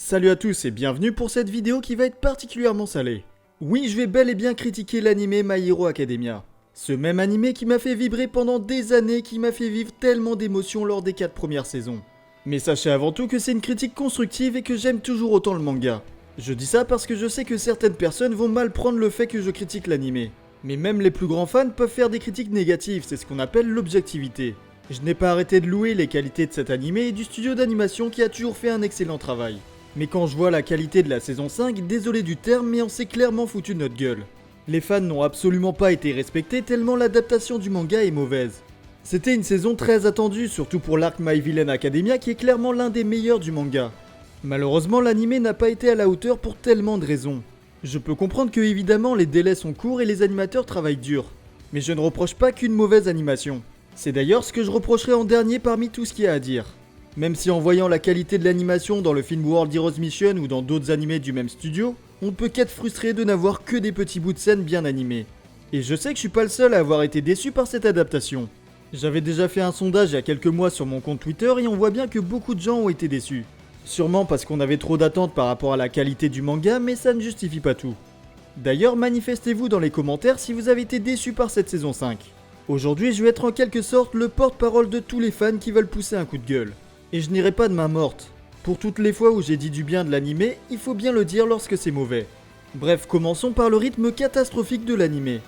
Salut à tous et bienvenue pour cette vidéo qui va être particulièrement salée. Oui, je vais bel et bien critiquer l'anime My Hero Academia. Ce même anime qui m'a fait vibrer pendant des années, qui m'a fait vivre tellement d'émotions lors des 4 premières saisons. Mais sachez avant tout que c'est une critique constructive et que j'aime toujours autant le manga. Je dis ça parce que je sais que certaines personnes vont mal prendre le fait que je critique l'anime. Mais même les plus grands fans peuvent faire des critiques négatives, c'est ce qu'on appelle l'objectivité. Je n'ai pas arrêté de louer les qualités de cet anime et du studio d'animation qui a toujours fait un excellent travail. Mais quand je vois la qualité de la saison 5, désolé du terme, mais on s'est clairement foutu de notre gueule. Les fans n'ont absolument pas été respectés tellement l'adaptation du manga est mauvaise. C'était une saison très attendue, surtout pour l'arc My Villain Academia qui est clairement l'un des meilleurs du manga. Malheureusement, l'anime n'a pas été à la hauteur pour tellement de raisons. Je peux comprendre que évidemment les délais sont courts et les animateurs travaillent dur. Mais je ne reproche pas qu'une mauvaise animation. C'est d'ailleurs ce que je reprocherai en dernier parmi tout ce qu'il y a à dire. Même si en voyant la qualité de l'animation dans le film World Heroes Mission ou dans d'autres animés du même studio, on ne peut qu'être frustré de n'avoir que des petits bouts de scène bien animés. Et je sais que je suis pas le seul à avoir été déçu par cette adaptation. J'avais déjà fait un sondage il y a quelques mois sur mon compte Twitter et on voit bien que beaucoup de gens ont été déçus. Sûrement parce qu'on avait trop d'attentes par rapport à la qualité du manga, mais ça ne justifie pas tout. D'ailleurs, manifestez-vous dans les commentaires si vous avez été déçus par cette saison 5. Aujourd'hui, je vais être en quelque sorte le porte-parole de tous les fans qui veulent pousser un coup de gueule. Et je n'irai pas de main morte. Pour toutes les fois où j'ai dit du bien de l'anime, il faut bien le dire lorsque c'est mauvais. Bref, commençons par le rythme catastrophique de l'anime.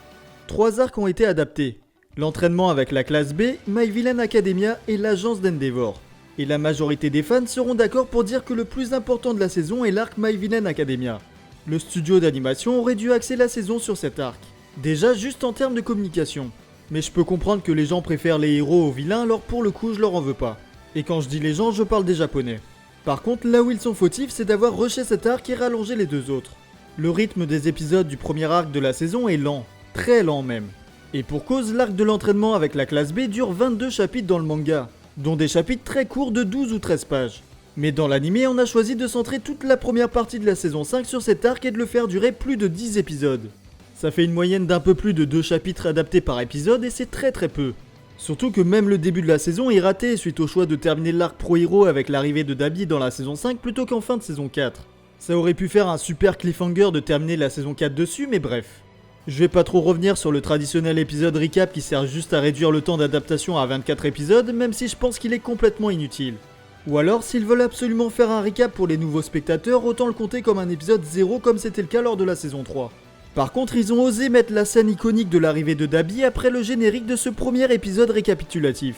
3 arcs ont été adaptés. L'entraînement avec la classe B, My Villain Academia et l'agence d'Endeavor. Et la majorité des fans seront d'accord pour dire que le plus important de la saison est l'arc My Villain Academia. Le studio d'animation aurait dû axer la saison sur cet arc. Déjà juste en termes de communication. Mais je peux comprendre que les gens préfèrent les héros aux vilains, alors pour le coup je leur en veux pas. Et quand je dis les gens, je parle des japonais. Par contre, là où ils sont fautifs, c'est d'avoir rushé cet arc et rallongé les deux autres. Le rythme des épisodes du premier arc de la saison est lent, très lent même. Et pour cause, l'arc de l'entraînement avec la classe B dure 22 chapitres dans le manga, dont des chapitres très courts de 12 ou 13 pages. Mais dans l'anime, on a choisi de centrer toute la première partie de la saison 5 sur cet arc et de le faire durer plus de 10 épisodes. Ça fait une moyenne d'un peu plus de 2 chapitres adaptés par épisode et c'est très peu. Surtout que même le début de la saison est raté suite au choix de terminer l'arc Pro Hero avec l'arrivée de Dabi dans la saison 5 plutôt qu'en fin de saison 4. Ça aurait pu faire un super cliffhanger de terminer la saison 4 dessus, mais bref. Je vais pas trop revenir sur le traditionnel épisode recap qui sert juste à réduire le temps d'adaptation à 24 épisodes, même si je pense qu'il est complètement inutile. Ou alors, s'ils veulent absolument faire un recap pour les nouveaux spectateurs, autant le compter comme un épisode 0 comme c'était le cas lors de la saison 3. Par contre, ils ont osé mettre la scène iconique de l'arrivée de Dabi après le générique de ce premier épisode récapitulatif.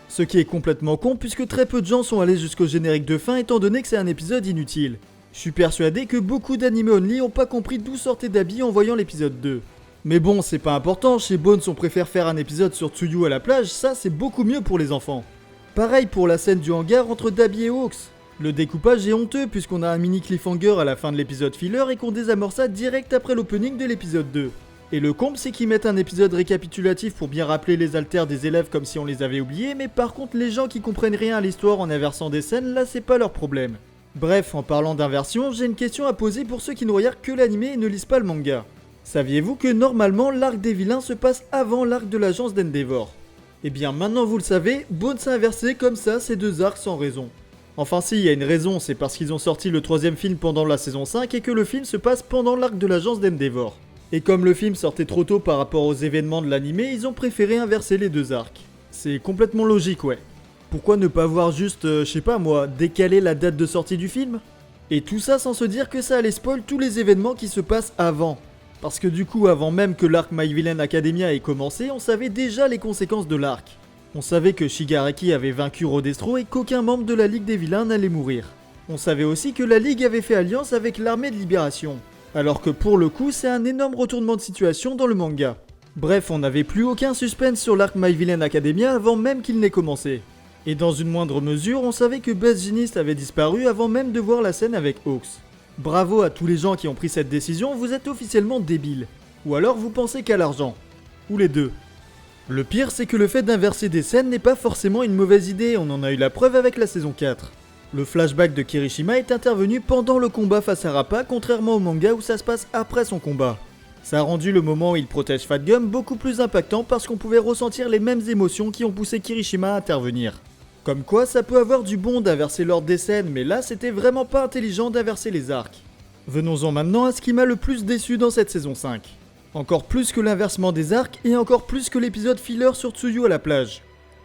Ce qui est complètement con puisque très peu de gens sont allés jusqu'au générique de fin étant donné que c'est un épisode inutile. Je suis persuadé que beaucoup d'anime only ont pas compris d'où sortait Dabi en voyant l'épisode 2. Mais bon, c'est pas important, chez Bones on préfère faire un épisode sur Tsuyu à la plage, ça c'est beaucoup mieux pour les enfants. Pareil pour la scène du hangar entre Dabi et Hawks. Le découpage est honteux puisqu'on a un mini cliffhanger à la fin de l'épisode filler et qu'on désamorça direct après l'opening de l'épisode 2. Et le comble c'est qu'ils mettent un épisode récapitulatif pour bien rappeler les alters des élèves comme si on les avait oubliés, mais par contre les gens qui comprennent rien à l'histoire en inversant des scènes, là c'est pas leur problème. Bref, en parlant d'inversion, j'ai une question à poser pour ceux qui ne regardent que l'anime et ne lisent pas le manga. Saviez-vous que normalement l'arc des vilains se passe avant l'arc de l'agence d'Endeavor? Et bien maintenant vous le savez, Bones a inversé comme ça ces deux arcs sans raison. Enfin si, il y a une raison, c'est parce qu'ils ont sorti le 3ème film pendant la saison 5 et que le film se passe pendant l'arc de l'agence d'Endeavor. Et comme le film sortait trop tôt par rapport aux événements de l'anime, ils ont préféré inverser les deux arcs. C'est complètement logique, ouais. Pourquoi ne pas voir juste, je sais pas moi, décaler la date de sortie du film? Et tout ça sans se dire que ça allait spoil tous les événements qui se passent avant. Parce que du coup, avant même que l'arc My Villain Academia ait commencé, on savait déjà les conséquences de l'arc. On savait que Shigaraki avait vaincu Rodestro et qu'aucun membre de la Ligue des Vilains n'allait mourir. On savait aussi que la Ligue avait fait alliance avec l'armée de libération. Alors que pour le coup, c'est un énorme retournement de situation dans le manga. Bref, on n'avait plus aucun suspense sur l'arc My Villain Academia avant même qu'il n'ait commencé. Et dans une moindre mesure, on savait que Buzz Genius avait disparu avant même de voir la scène avec Hawks. Bravo à tous les gens qui ont pris cette décision, vous êtes officiellement débiles. Ou alors vous pensez qu'à l'argent. Ou les deux. Le pire, c'est que le fait d'inverser des scènes n'est pas forcément une mauvaise idée, on en a eu la preuve avec la saison 4. Le flashback de Kirishima est intervenu pendant le combat face à Rappa, contrairement au manga où ça se passe après son combat. Ça a rendu le moment où il protège Fat Gum beaucoup plus impactant parce qu'on pouvait ressentir les mêmes émotions qui ont poussé Kirishima à intervenir. Comme quoi, ça peut avoir du bon d'inverser l'ordre des scènes, mais là, c'était vraiment pas intelligent d'inverser les arcs. Venons-en maintenant à ce qui m'a le plus déçu dans cette saison 5. Encore plus que l'inversement des arcs et encore plus que l'épisode filler sur Tsuyu à la plage.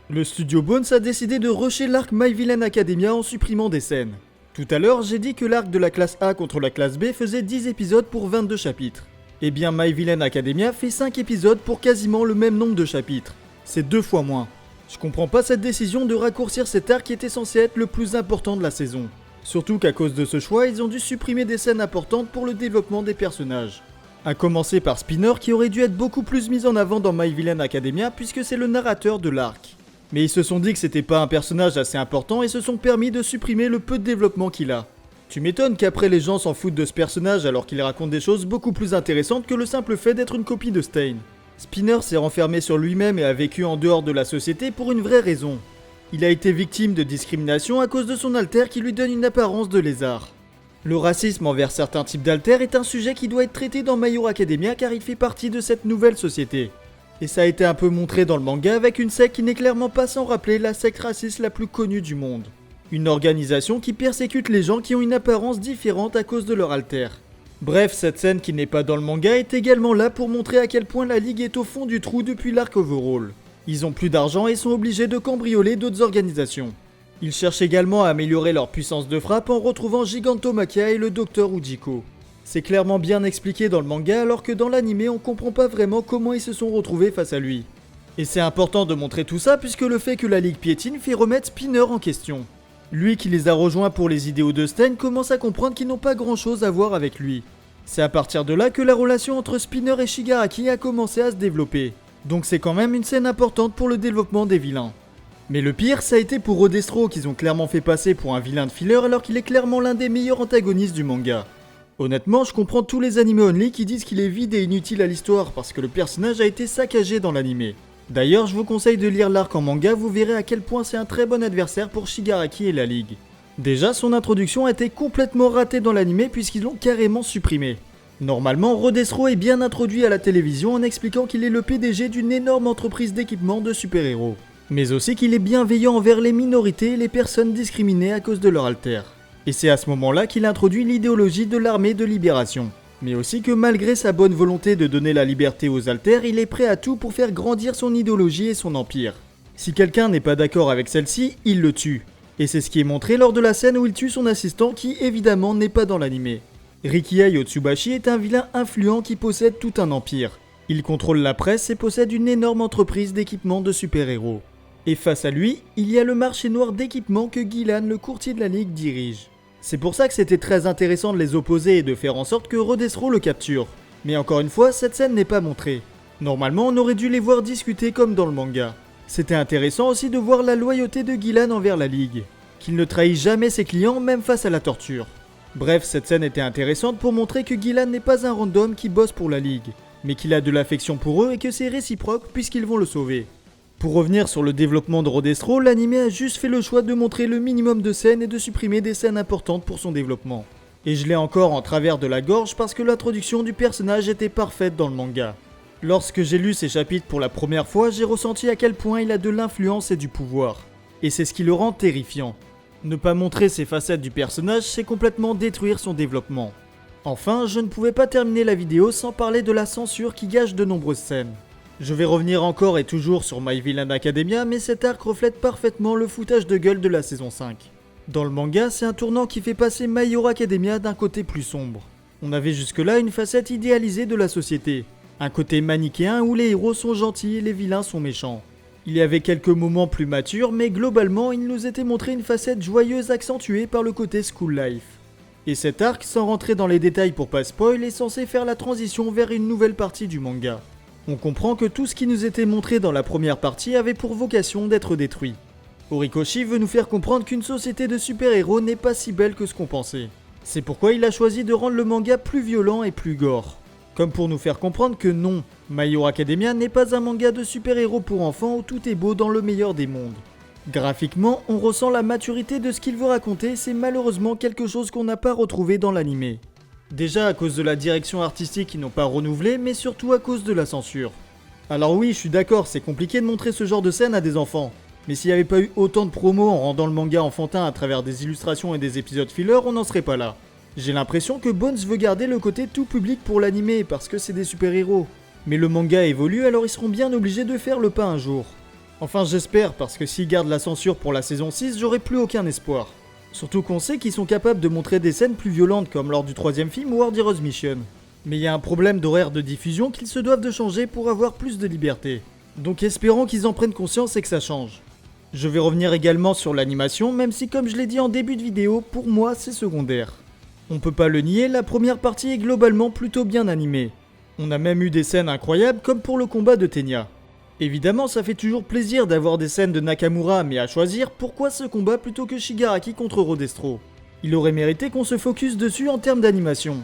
Le studio Bones a décidé de rusher l'arc My Villain Academia en supprimant des scènes. Tout à l'heure, j'ai dit que l'arc de la classe A contre la classe B faisait 10 épisodes pour 22 chapitres. Eh bien, My Villain Academia fait 5 épisodes pour quasiment le même nombre de chapitres. C'est 2 fois moins. Je comprends pas cette décision de raccourcir cet arc qui était censé être le plus important de la saison. Surtout qu'à cause de ce choix, ils ont dû supprimer des scènes importantes pour le développement des personnages. A commencer par Spinner qui aurait dû être beaucoup plus mis en avant dans My Villain Academia puisque c'est le narrateur de l'arc. Mais ils se sont dit que c'était pas un personnage assez important et se sont permis de supprimer le peu de développement qu'il a. Tu m'étonnes qu'après les gens s'en foutent de ce personnage alors qu'il raconte des choses beaucoup plus intéressantes que le simple fait d'être une copie de Stein. Spinner s'est renfermé sur lui-même et a vécu en dehors de la société pour une vraie raison. Il a été victime de discrimination à cause de son alter qui lui donne une apparence de lézard. Le racisme envers certains types d'alters est un sujet qui doit être traité dans My Hero Academia car il fait partie de cette nouvelle société. Et ça a été un peu montré dans le manga avec une secte qui n'est clairement pas sans rappeler la secte raciste la plus connue du monde. Une organisation qui persécute les gens qui ont une apparence différente à cause de leur alter. Bref, cette scène qui n'est pas dans le manga est également là pour montrer à quel point la Ligue est au fond du trou depuis l'arc Overhaul. Ils ont plus d'argent et sont obligés de cambrioler d'autres organisations. Ils cherchent également à améliorer leur puissance de frappe en retrouvant Gigantomachia et le Docteur Ujiko. C'est clairement bien expliqué dans le manga alors que dans l'anime on comprend pas vraiment comment ils se sont retrouvés face à lui. Et c'est important de montrer tout ça puisque le fait que la Ligue piétine fait remettre Spinner en question. Lui qui les a rejoints pour les idéaux de Stein commence à comprendre qu'ils n'ont pas grand chose à voir avec lui. C'est à partir de là que la relation entre Spinner et Shigaraki a commencé à se développer. Donc c'est quand même une scène importante pour le développement des vilains. Mais le pire, ça a été pour Rodestro qu'ils ont clairement fait passer pour un vilain de filler alors qu'il est clairement l'un des meilleurs antagonistes du manga. Honnêtement, je comprends tous les anime only qui disent qu'il est vide et inutile à l'histoire parce que le personnage a été saccagé dans l'anime. D'ailleurs, je vous conseille de lire l'arc en manga, vous verrez à quel point c'est un très bon adversaire pour Shigaraki et la Ligue. Déjà, son introduction a été complètement ratée dans l'anime puisqu'ils l'ont carrément supprimé. Normalement, Rodestro est bien introduit à la télévision en expliquant qu'il est le PDG d'une énorme entreprise d'équipement de super-héros. Mais aussi qu'il est bienveillant envers les minorités et les personnes discriminées à cause de leur alter. Et c'est à ce moment-là qu'il introduit l'idéologie de l'armée de libération. Mais aussi que malgré sa bonne volonté de donner la liberté aux alters, il est prêt à tout pour faire grandir son idéologie et son empire. Si quelqu'un n'est pas d'accord avec celle-ci, il le tue. Et c'est ce qui est montré lors de la scène où il tue son assistant qui évidemment n'est pas dans l'anime. Rikiei Otsubashi est un vilain influent qui possède tout un empire. Il contrôle la presse et possède une énorme entreprise d'équipement de super-héros. Et face à lui, il y a le marché noir d'équipement que Gilan, le courtier de la Ligue, dirige. C'est pour ça que c'était très intéressant de les opposer et de faire en sorte que Rodestro le capture. Mais encore une fois, cette scène n'est pas montrée. Normalement, on aurait dû les voir discuter comme dans le manga. C'était intéressant aussi de voir la loyauté de Gilan envers la Ligue. Qu'il ne trahit jamais ses clients, même face à la torture. Bref, cette scène était intéressante pour montrer que Gilan n'est pas un random qui bosse pour la Ligue, mais qu'il a de l'affection pour eux et que c'est réciproque puisqu'ils vont le sauver. Pour revenir sur le développement de Rodestro, l'anime a juste fait le choix de montrer le minimum de scènes et de supprimer des scènes importantes pour son développement. Et je l'ai encore en travers de la gorge parce que l'introduction du personnage était parfaite dans le manga. Lorsque j'ai lu ces chapitres pour la première fois, j'ai ressenti à quel point il a de l'influence et du pouvoir. Et c'est ce qui le rend terrifiant. Ne pas montrer ces facettes du personnage, c'est complètement détruire son développement. Enfin, je ne pouvais pas terminer la vidéo sans parler de la censure qui gâche de nombreuses scènes. Je vais revenir encore et toujours sur My Villain Academia, mais cet arc reflète parfaitement le foutage de gueule de la saison 5. Dans le manga, c'est un tournant qui fait passer My Hero Academia d'un côté plus sombre. On avait jusque-là une facette idéalisée de la société. Un côté manichéen où les héros sont gentils et les vilains sont méchants. Il y avait quelques moments plus matures, mais globalement, il nous était montré une facette joyeuse accentuée par le côté school life. Et cet arc, sans rentrer dans les détails pour pas spoil, est censé faire la transition vers une nouvelle partie du manga. On comprend que tout ce qui nous était montré dans la première partie avait pour vocation d'être détruit. Horikoshi veut nous faire comprendre qu'une société de super-héros n'est pas si belle que ce qu'on pensait. C'est pourquoi il a choisi de rendre le manga plus violent et plus gore. Comme pour nous faire comprendre que non, My Hero Academia n'est pas un manga de super-héros pour enfants où tout est beau dans le meilleur des mondes. Graphiquement, on ressent la maturité de ce qu'il veut raconter, c'est malheureusement quelque chose qu'on n'a pas retrouvé dans l'anime. Déjà à cause de la direction artistique qu'ils n'ont pas renouvelé, mais surtout à cause de la censure. Alors oui, je suis d'accord, c'est compliqué de montrer ce genre de scène à des enfants. Mais s'il n'y avait pas eu autant de promos en rendant le manga enfantin à travers des illustrations et des épisodes filler, on n'en serait pas là. J'ai l'impression que Bones veut garder le côté tout public pour l'anime parce que c'est des super-héros. Mais le manga évolue, alors ils seront bien obligés de faire le pas un jour. Enfin j'espère, parce que s'ils gardent la censure pour la saison 6, j'aurai plus aucun espoir. Surtout qu'on sait qu'ils sont capables de montrer des scènes plus violentes comme lors du 3ème film World Heroes Mission. Mais il y a un problème d'horaire de diffusion qu'ils se doivent de changer pour avoir plus de liberté. Donc espérons qu'ils en prennent conscience et que ça change. Je vais revenir également sur l'animation, même si comme je l'ai dit en début de vidéo, pour moi c'est secondaire. On peut pas le nier, la première partie est globalement plutôt bien animée. On a même eu des scènes incroyables comme pour le combat de Tenya. Évidemment ça fait toujours plaisir d'avoir des scènes de Nakamura, mais à choisir, pourquoi ce combat plutôt que Shigaraki contre Rodestro? Il aurait mérité qu'on se focus dessus en termes d'animation.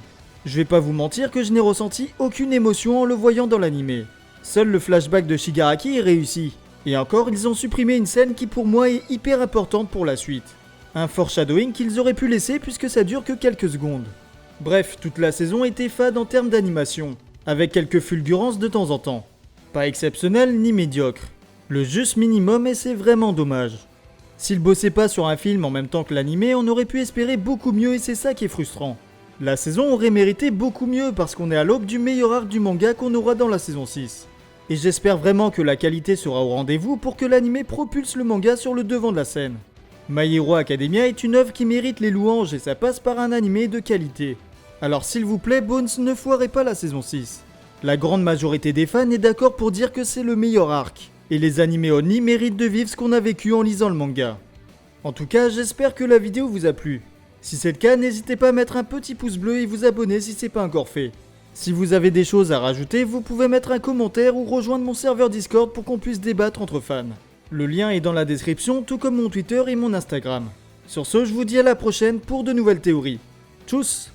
Je vais pas vous mentir que je n'ai ressenti aucune émotion en le voyant dans l'animé. Seul le flashback de Shigaraki est réussi. Et encore, ils ont supprimé une scène qui pour moi est hyper importante pour la suite. Un foreshadowing qu'ils auraient pu laisser puisque ça dure que quelques secondes. Bref, toute la saison était fade en termes d'animation, avec quelques fulgurances de temps en temps. Pas exceptionnel ni médiocre. Le juste minimum et c'est vraiment dommage. S'ils bossaient pas sur un film en même temps que l'animé, on aurait pu espérer beaucoup mieux et c'est ça qui est frustrant. La saison aurait mérité beaucoup mieux parce qu'on est à l'aube du meilleur arc du manga qu'on aura dans la saison 6. Et j'espère vraiment que la qualité sera au rendez-vous pour que l'anime propulse le manga sur le devant de la scène. My Hero Academia est une œuvre qui mérite les louanges et ça passe par un animé de qualité. Alors s'il vous plaît, Bones, ne foirez pas la saison 6. La grande majorité des fans est d'accord pour dire que c'est le meilleur arc. Et les animés only méritent de vivre ce qu'on a vécu en lisant le manga. En tout cas, j'espère que la vidéo vous a plu. Si c'est le cas, n'hésitez pas à mettre un petit pouce bleu et vous abonner si c'est pas encore fait. Si vous avez des choses à rajouter, vous pouvez mettre un commentaire ou rejoindre mon serveur Discord pour qu'on puisse débattre entre fans. Le lien est dans la description, tout comme mon Twitter et mon Instagram. Sur ce, je vous dis à la prochaine pour de nouvelles théories. Tchuss!